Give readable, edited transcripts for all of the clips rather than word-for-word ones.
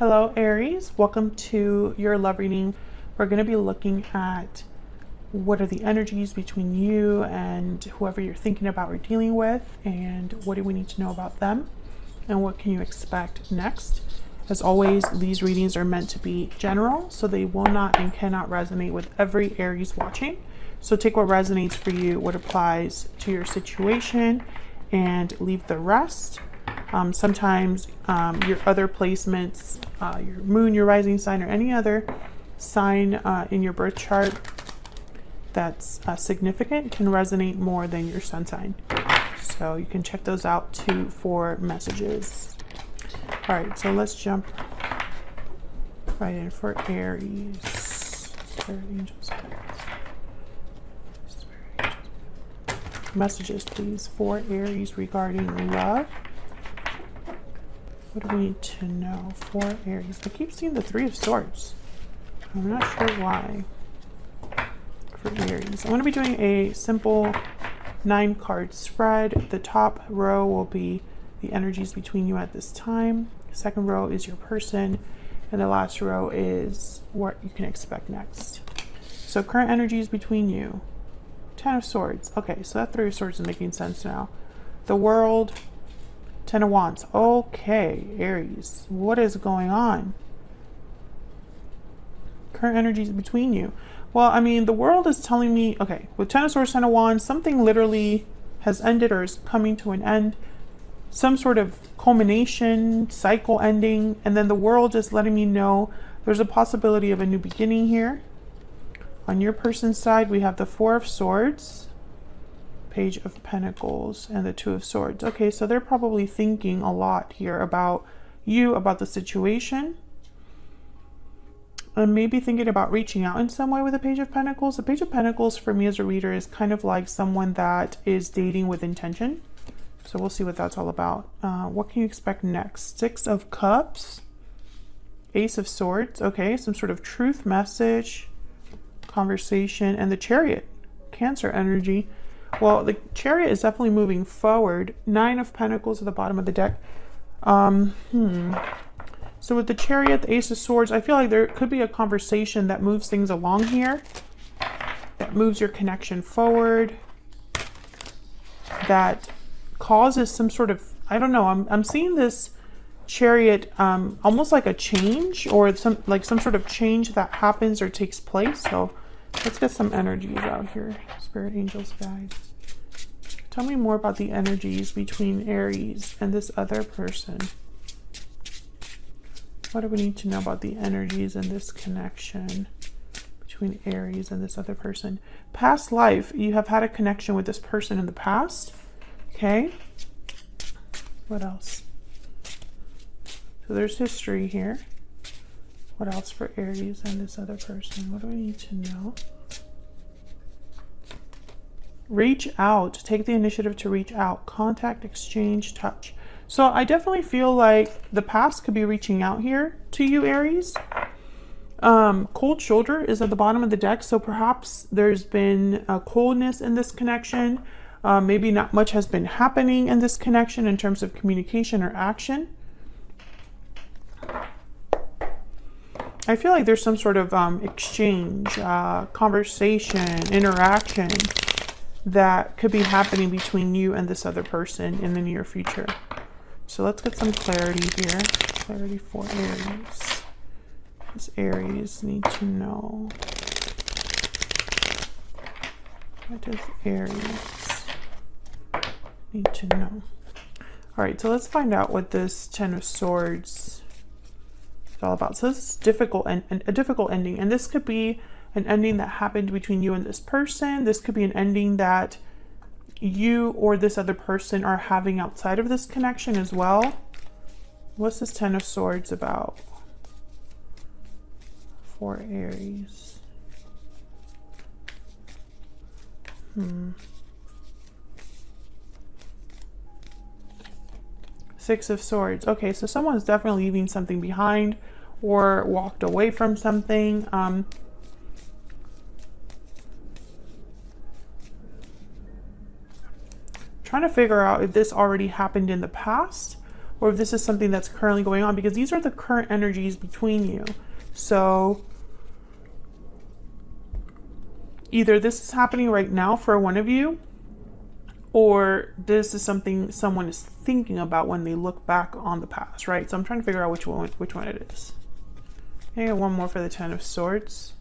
Hello Aries, welcome to your love reading. We're going to be looking at what are the energies between you and whoever you're thinking about or dealing with, and what do we need to know about them, and what can you expect next. As always, these readings are meant to be general, so they will not and cannot resonate with every Aries watching. So take what resonates for you, what applies to your situation, and leave the rest. Sometimes your other placements, your moon, your rising sign, or any other sign in your birth chart that's significant can resonate more than your sun sign. So you can check those out too for messages. All right, so let's jump right in for Aries. Spirit angels, messages please for Aries regarding love. What do we need to know for Aries? I keep seeing the Three of Swords. I'm not sure why. For Aries, I'm going to be doing a simple 9-card spread. The top row will be the energies between you at this time. The second row is your person. And the last row is what you can expect next. So current energies between you. 10 of Swords. Okay, so that Three of Swords is making sense now. The World. 10 of Wands. Okay, Aries, what is going on? Current energies between you. Well, I mean, the World is telling me, okay, with 10 of Swords, 10 of Wands, something literally has ended or is coming to an end. Some sort of culmination, cycle ending, and then the World is letting me know there's a possibility of a new beginning here. On your person's side, we have the Four of Swords, Page of Pentacles, and the Two of Swords. Okay, so they're probably thinking a lot here about you, about the situation, and maybe thinking about reaching out in some way with the Page of Pentacles. The Page of Pentacles for me as a reader is kind of like someone that is dating with intention. So we'll see what that's all about. What can you expect next? Six of Cups, Ace of Swords. Okay, some sort of truth message, conversation, and the Chariot, Cancer energy. Well, the Chariot is definitely moving forward. 9 of Pentacles at the bottom of the deck. So with the Chariot, the Ace of Swords, I feel like there could be a conversation that moves things along here, that moves your connection forward, that causes some sort of, I don't know, I'm seeing this Chariot almost like a change, or some sort of change that happens or takes place. So let's get some energies out here. Spirit angels, guides. Tell me more about the energies between Aries and this other person. What do we need to know about the energies in this connection between Aries and this other person? Past life, you have had a connection with this person in the past. Okay. What else? So there's history here. What else for Aries and this other person? What do we need to know? Reach out. Take the initiative to reach out. Contact, exchange, touch. So I definitely feel like the past could be reaching out here to you, Aries. Cold shoulder is at the bottom of the deck. So perhaps there's been a coldness in this connection. Maybe not much has been happening in this connection in terms of communication or action. I feel like there's some sort of exchange, conversation, interaction that could be happening between you and this other person in the near future. So let's get some clarity here. Clarity for Aries. Does Aries need to know? What does Aries need to know? All right, so let's find out what this 10 of Swords is all about. So this is difficult and a difficult ending, and this could be an ending that happened between you and this person. This could be an ending that you or this other person are having outside of this connection as well. What's this 10 of Swords about for Aries? Six of Swords. Okay, so someone's definitely leaving something behind or walked away from something. Trying to figure out if this already happened in the past or if this is something that's currently going on, because these are the current energies between you. So either this is happening right now for one of you, or this is something someone is thinking about when they look back on the past, right? So I'm trying to figure out which one it is. Okay, one more for the Ten of Swords.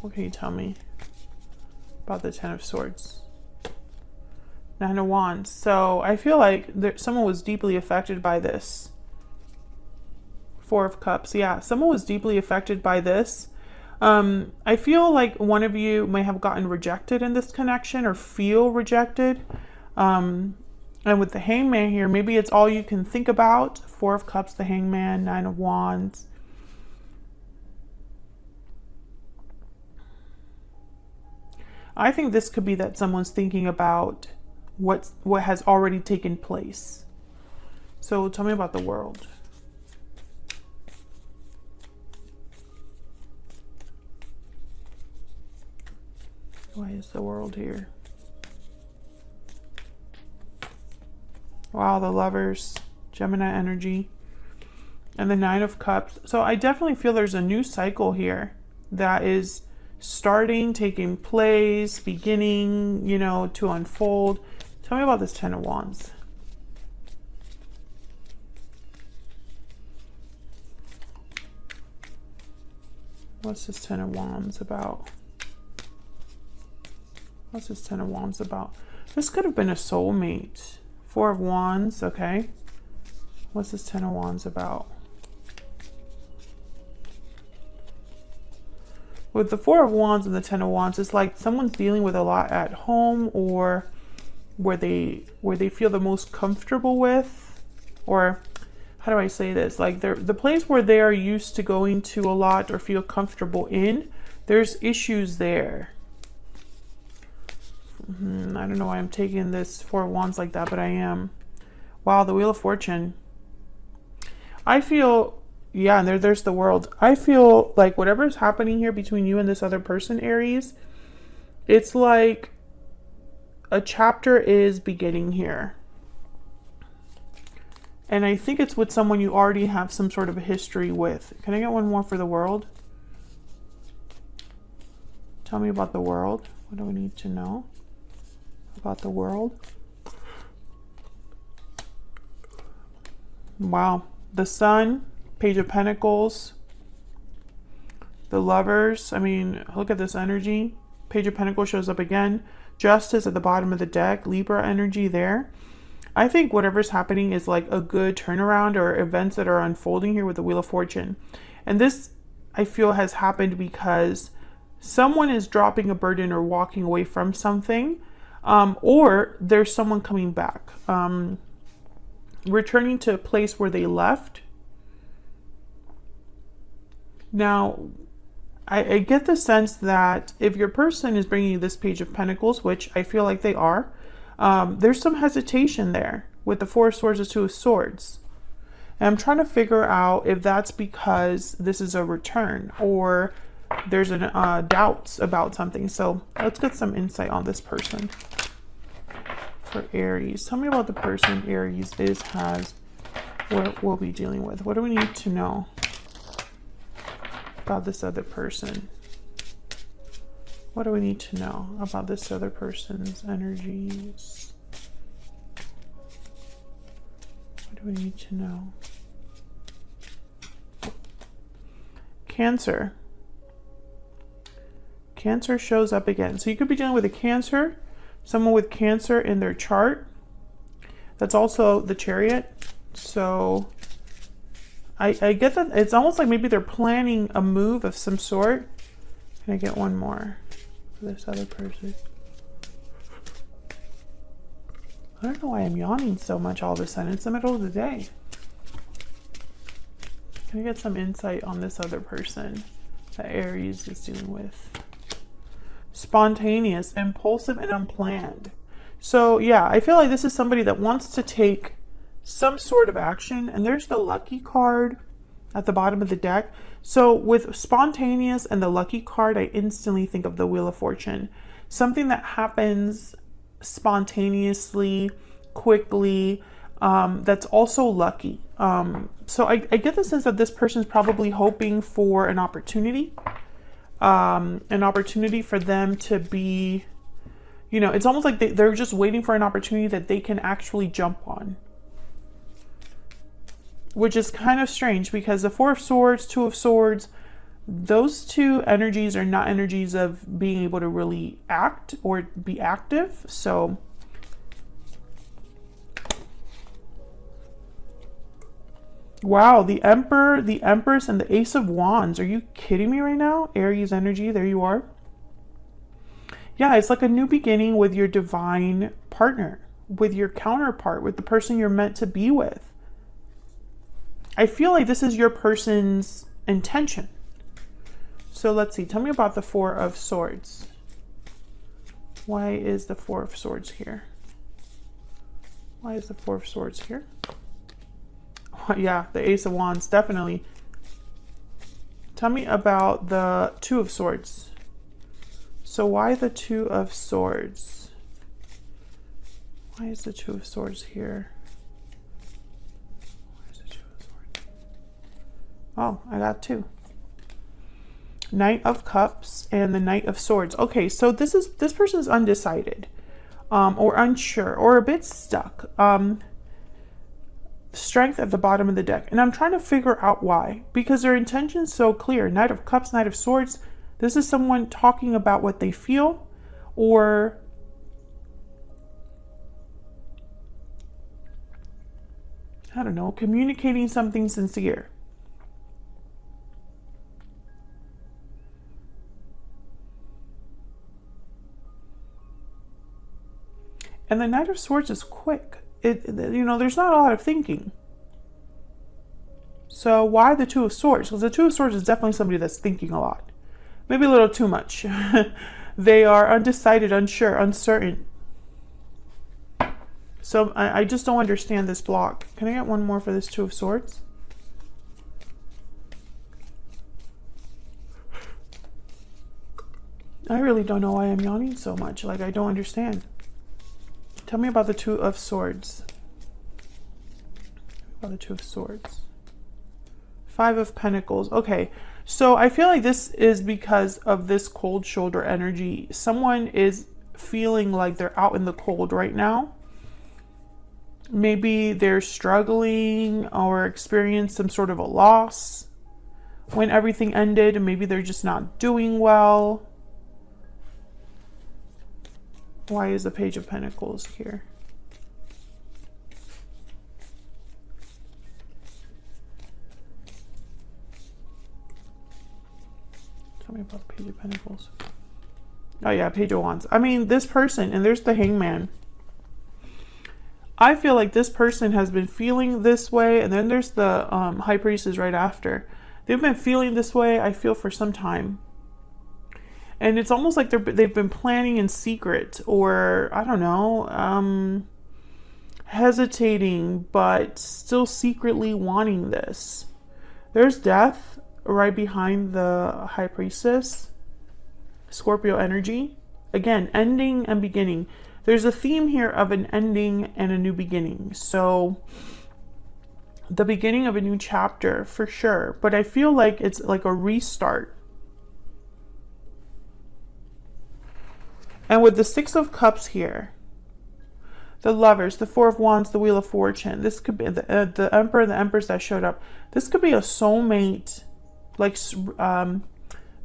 What can you tell me about the Ten of Swords? Nine of Wands. So I feel like someone was deeply affected by this. Four of Cups. Yeah, someone was deeply affected by this. I feel like one of you may have gotten rejected in this connection or feel rejected. And with the Hangman here, maybe it's all you can think about. Four of Cups, the Hangman, Nine of Wands. I think this could be that someone's thinking about what has already taken place. So tell me about the World. Why is the World here? Wow, the Lovers, Gemini energy, and the Nine of Cups. So I definitely feel there's a new cycle here that is starting, taking place, beginning, you know, to unfold. Tell me about this Ten of Wands. What's this Ten of Wands about? What's this Ten of Wands about? This could have been a soulmate. Four of Wands, okay. What's this Ten of Wands about? With the Four of Wands and the Ten of Wands, it's like someone's dealing with a lot at home, or where they feel the most comfortable with, or how do I say this? Like the place where they are used to going to a lot or feel comfortable in, there's issues there. I don't know why I'm taking this Four of Wands like that, but I am. Wow, the Wheel of Fortune. I feel, yeah, and there's the World. I feel like whatever is happening here between you and this other person, Aries, it's like a chapter is beginning here. And I think it's with someone you already have some sort of a history with. Can I get one more for the World? Tell me about the World. What do we need to know about the World? Wow. The Sun, Page of Pentacles, the Lovers. I mean, look at this energy. Page of Pentacles shows up again. Justice at the bottom of the deck. Libra energy there. I think whatever's happening is like a good turnaround, or events that are unfolding here with the Wheel of Fortune. And this, I feel, has happened because someone is dropping a burden or walking away from something, or there's someone coming back, returning to a place where they left. Now, I get the sense that if your person is bringing you this Page of Pentacles, which I feel like they are, there's some hesitation there with the Four of Swords and Two of Swords. And I'm trying to figure out if that's because this is a return, or there's doubts about something. So let's get some insight on this person. For Aries, tell me about the person Aries has, what we'll be dealing with. What do we need to know about this other person? What do we need to know about this other person's energies? What do we need to know? Cancer. Cancer shows up again. So you could be dealing with a Cancer, someone with Cancer in their chart. That's also the Chariot. So I get that it's almost like maybe they're planning a move of some sort. Can I get one more for this other person? I don't know why I'm yawning so much all of a sudden. It's the middle of the day. Can I get some insight on this other person that Aries is dealing with? Spontaneous, impulsive, and unplanned. So yeah, I feel like this is somebody that wants to take some sort of action, and there's the Lucky card at the bottom of the deck. So with spontaneous and the Lucky card, I instantly think of the Wheel of Fortune. Something that happens spontaneously, quickly, that's also lucky. So I get the sense that this person is probably hoping for an opportunity for them to be, you know, it's almost like they're just waiting for an opportunity that they can actually jump on. Which is kind of strange because the Four of Swords, Two of Swords, those two energies are not energies of being able to really act or be active. So wow, the Emperor, the Empress, and the Ace of Wands. Are you kidding me right now? Aries energy, there you are. Yeah, it's like a new beginning with your divine partner, with your counterpart, with the person you're meant to be with. I feel like this is your person's intention. So let's see. Tell me about the Four of Swords. Why is the Four of Swords here? Why is the Four of Swords here? Oh, yeah, the Ace of Wands, definitely. Tell me about the Two of Swords. So why the Two of Swords? Why is the Two of Swords here? Oh, I got two. Knight of Cups and the Knight of Swords. Okay, so this person is undecided, or unsure, or a bit stuck. Strength at the bottom of the deck, and I'm trying to figure out why, because their intention's so clear. Knight of Cups, Knight of Swords. This is someone talking about what they feel, or I don't know, communicating something sincere. And the Knight of Swords is quick. You know, there's not a lot of thinking. So why the Two of Swords? Because the Two of Swords is definitely somebody that's thinking a lot. Maybe a little too much. They are undecided, unsure, uncertain. So I just don't understand this block. Can I get one more for this Two of Swords? I really don't know why I'm yawning so much. Like, I don't understand. Tell me about the Two of Swords. About the Two of Swords. Five of Pentacles. Okay, so I feel like this is because of this cold shoulder energy. Someone is feeling like they're out in the cold right now. Maybe they're struggling or experience some sort of a loss when everything ended. Maybe they're just not doing well. Why is the Page of Pentacles here? Tell me about the Page of Pentacles. Oh yeah, Page of Wands. I mean, this person, and there's the Hangman. I feel like this person has been feeling this way, and then there's the High Priestess right after. They've been feeling this way, I feel, for some time. And it's almost like they've been planning in secret, or I don't know, hesitating, but still secretly wanting this. There's Death right behind the High Priestess. Scorpio energy. Again, ending and beginning. There's a theme here of an ending and a new beginning. So the beginning of a new chapter for sure. But I feel like it's like a restart. And with the Six of Cups here, the Lovers, the Four of Wands, the Wheel of Fortune, this could be the Emperor and the Empress that showed up. This could be a soulmate, like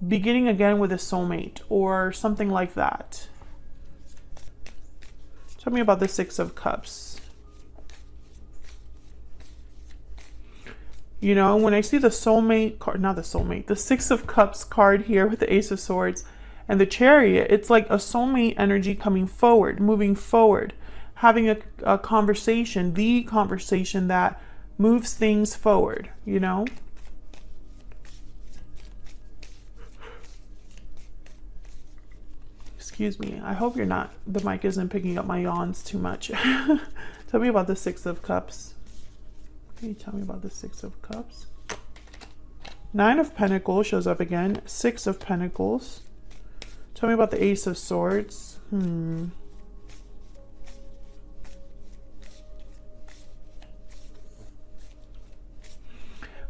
beginning again with a soulmate or something like that. Tell me about the Six of Cups. You know, when I see the soulmate card, not the soulmate, the Six of Cups card here with the Ace of Swords, and the Chariot, it's like a soulmate energy coming forward, moving forward, having a conversation, the conversation that moves things forward, you know? Excuse me. I hope the mic isn't picking up my yawns too much. Tell me about the Six of Cups. Can you tell me about the Six of Cups? Nine of Pentacles shows up again. Six of Pentacles. Tell me about the Ace of Swords.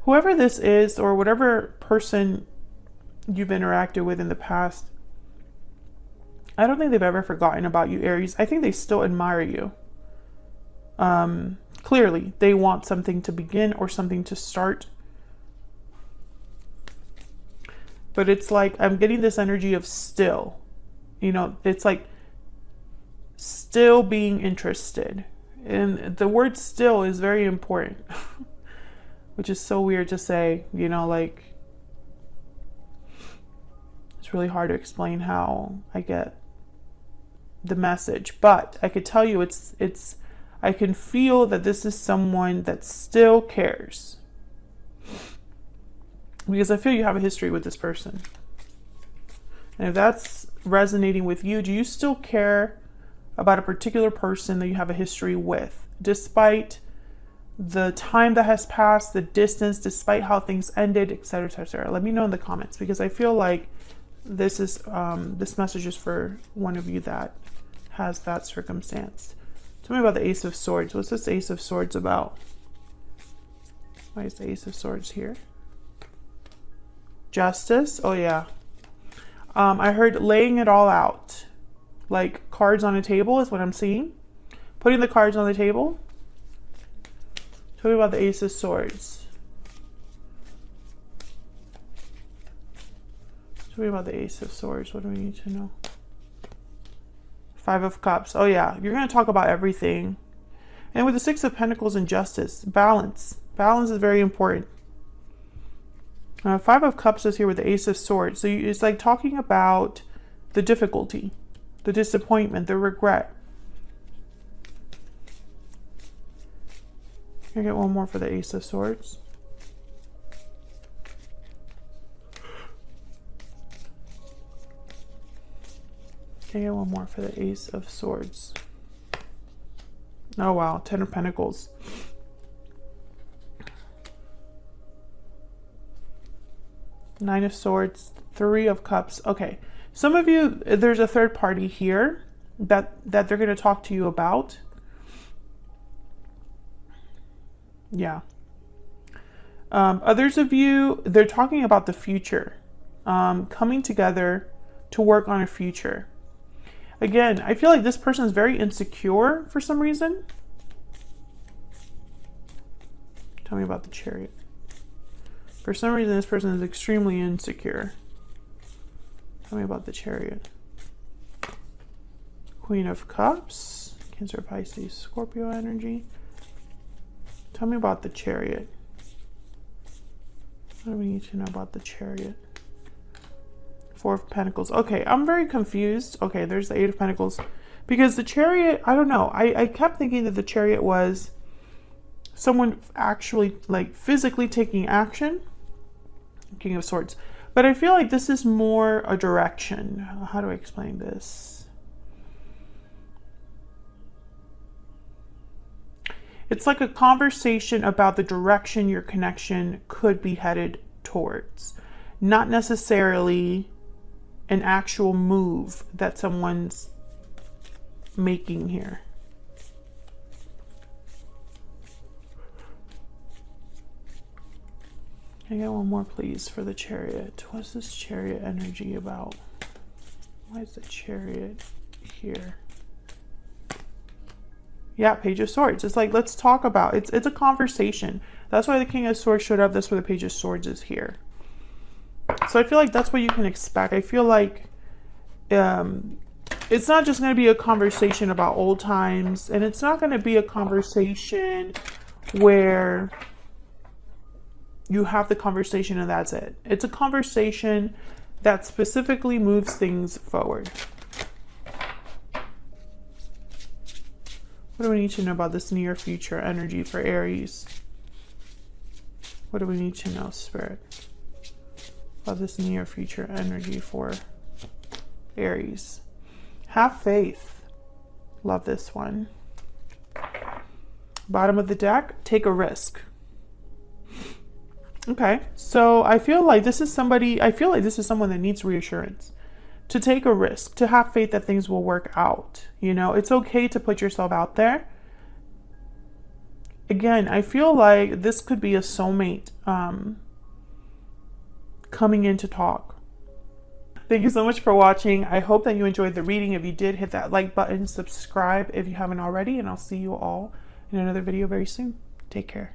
whoever this is, or whatever person you've interacted with in the past, I don't think they've ever forgotten about you, Aries. I think they still admire you. Clearly, they want something to begin or something to start. But it's like, I'm getting this energy of still. You know, it's like still being interested. And the word still is very important. Which is so weird to say, you know, like, it's really hard to explain how I get the message. But I could tell you I can feel that this is someone that still cares. Because I feel you have a history with this person. And if that's resonating with you, do you still care about a particular person that you have a history with? Despite the time that has passed, the distance, despite how things ended, etc., etc. Let me know in the comments, because I feel like this is this message is for one of you that has that circumstance. Tell me about the Ace of Swords. What's this Ace of Swords about? Why is the Ace of Swords here? Justice. Oh yeah. I heard laying it all out, like cards on a table is what I'm seeing. Putting the cards on the table. Tell me about the Ace of Swords. Tell me about the Ace of Swords. What do we need to know? Five of Cups. Oh yeah, you're going to talk about everything. And with the Six of Pentacles and Justice, balance. Balance is very important. Five of Cups is here with the Ace of Swords. So it's like talking about the difficulty, the disappointment, the regret. Can I get one more for the Ace of Swords? Can I get one more for the Ace of Swords? Oh wow, Ten of Pentacles. Nine of Swords, Three of Cups. Okay, some of you, there's a third party here that they're going to talk to you about. Yeah. Others of you, they're talking about the future, coming together to work on a future. Again, I feel like this person is very insecure for some reason. Tell me about the Chariot. For some reason, this person is extremely insecure. Tell me about the Chariot. Queen of Cups. Cancer, Pisces, Scorpio energy. Tell me about the Chariot. What do we need to know about the Chariot? Four of Pentacles. Okay, I'm very confused. Okay, there's the Eight of Pentacles. Because the Chariot, I don't know. I kept thinking that the Chariot was someone actually, like, physically taking action. King of Swords. But I feel like this is more a direction. How do I explain this? It's like a conversation about the direction your connection could be headed towards. Not necessarily an actual move that someone's making here. Can I get one more, please, for the Chariot? What's this Chariot energy about? Why is the Chariot here? Yeah, Page of Swords. It's like, let's talk about it. It's a conversation. That's why the King of Swords showed up. That's why the Page of Swords is here. So I feel like that's what you can expect. I feel like it's not just going to be a conversation about old times, and it's not going to be a conversation where you have the conversation and that's it. It's a conversation that specifically moves things forward. What do we need to know about this near future energy for Aries? What do we need to know, Spirit, about this near future energy for Aries? Have faith. Love this one. Bottom of the deck, take a risk. Okay, so I feel like this is somebody, I feel like this is someone that needs reassurance. To take a risk, to have faith that things will work out. You know, it's okay to put yourself out there. Again, I feel like this could be a soulmate coming in to talk. Thank you so much for watching. I hope that you enjoyed the reading. If you did, hit that like button, subscribe if you haven't already, and I'll see you all in another video very soon. Take care.